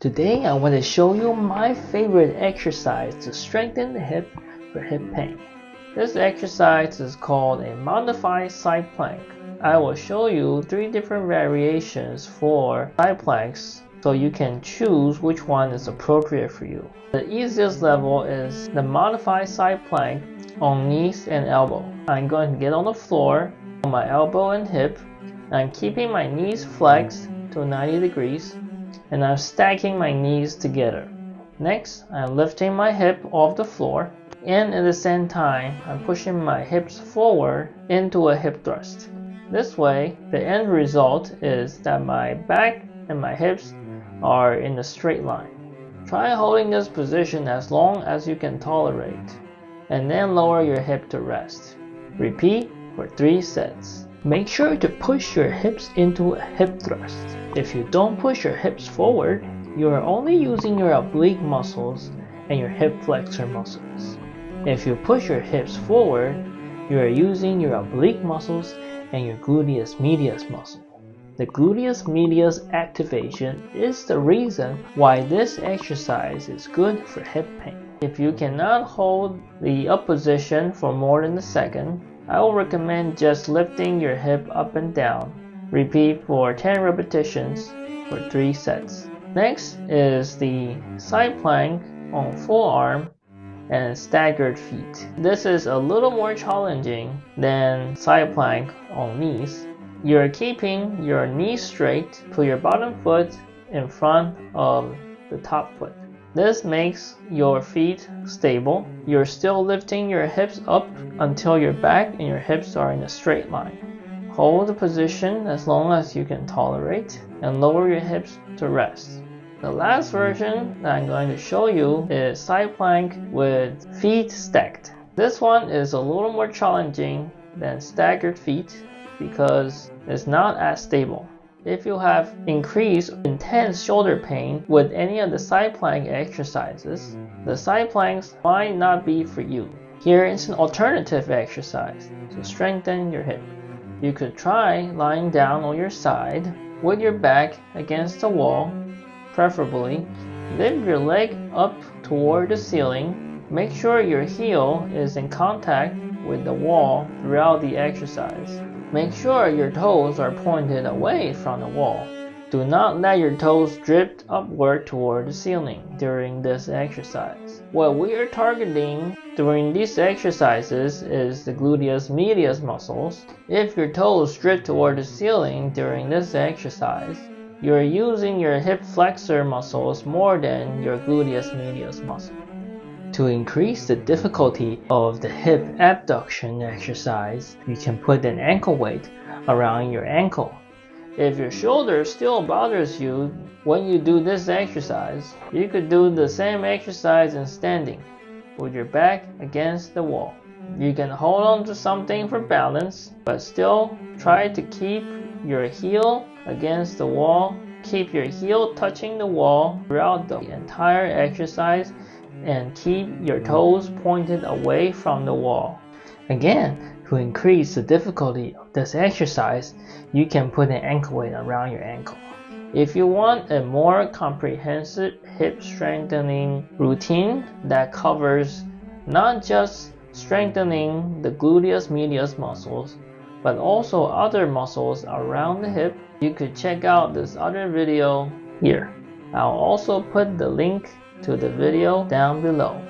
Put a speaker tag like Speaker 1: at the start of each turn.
Speaker 1: Today I want to show you my favorite exercise to strengthen the hip for hip pain. This exercise is called a modified side plank. I will show you 3 different variations for side planks so you can choose which one is appropriate for you. The easiest level is the modified side plank on knees and elbow. I'm going to get on the floor on my elbow and hip. I'm keeping my knees flexed to 90 degrees and I'm stacking my knees together. Next, I'm lifting my hip off the floor and at the same time, I'm pushing my hips forward into a hip thrust. This way, the end result is that my back and my hips are in a straight line. Try holding this position as long as you can tolerate, and then lower your hip to rest. Repeat for 3 sets. Make sure to push your hips into a hip thrust. If you don't push your hips forward, you are only using your oblique muscles and your hip flexor muscles. If you push your hips forward, you are using your oblique muscles and your gluteus medius muscle. The gluteus medius activation is the reason why this exercise is good for hip pain. If you cannot hold the up position for more than a second, I will recommend just lifting your hip up and down. Repeat for 10 repetitions for 3 sets. Next is the side plank on full arm and staggered feet. This is a little more challenging than side plank on knees. You're keeping your knees straight, put your bottom foot in front of the top foot. This makes your feet stable. You're still lifting your hips up until your back and your hips are in a straight line. Hold the position as long as you can tolerate and lower your hips to rest. The last version that I'm going to show you is side plank with feet stacked. This one is a little more challenging than staggered feet because it's not as stable. If you have increased intense shoulder pain with any of the side plank exercises, the side planks might not be for you. Here is an alternative exercise to strengthen your hip. You could try lying down on your side with your back against the wall. Preferably, lift your leg up toward the ceiling. Make sure your heel is in contact with the wall throughout the exercise. Make sure your toes are pointed away from the wall. Do not let your toes drift upward toward the ceiling during this exercise. What we are targeting during these exercises is the gluteus medius muscles. If your toes drift toward the ceiling during this exercise, you are using your hip flexor muscles more than your gluteus medius muscle. To increase the difficulty of the hip abduction exercise, you can put an ankle weight around your ankle. If your shoulder still bothers you when you do this exercise, you could do the same exercise in standing, with your back against the wall. You can hold on to something for balance, but still try to keep your heel against the wall. Keep your heel touching the wall throughout the entire exercise and keep your toes pointed away from the wall. Again, to increase the difficulty of this exercise, you can put an ankle weight around your ankle. If you want a more comprehensive hip strengthening routine that covers not just strengthening the gluteus medius muscles, but also other muscles around the hip, you could check out this other video here. I'll also put the link to the video down below.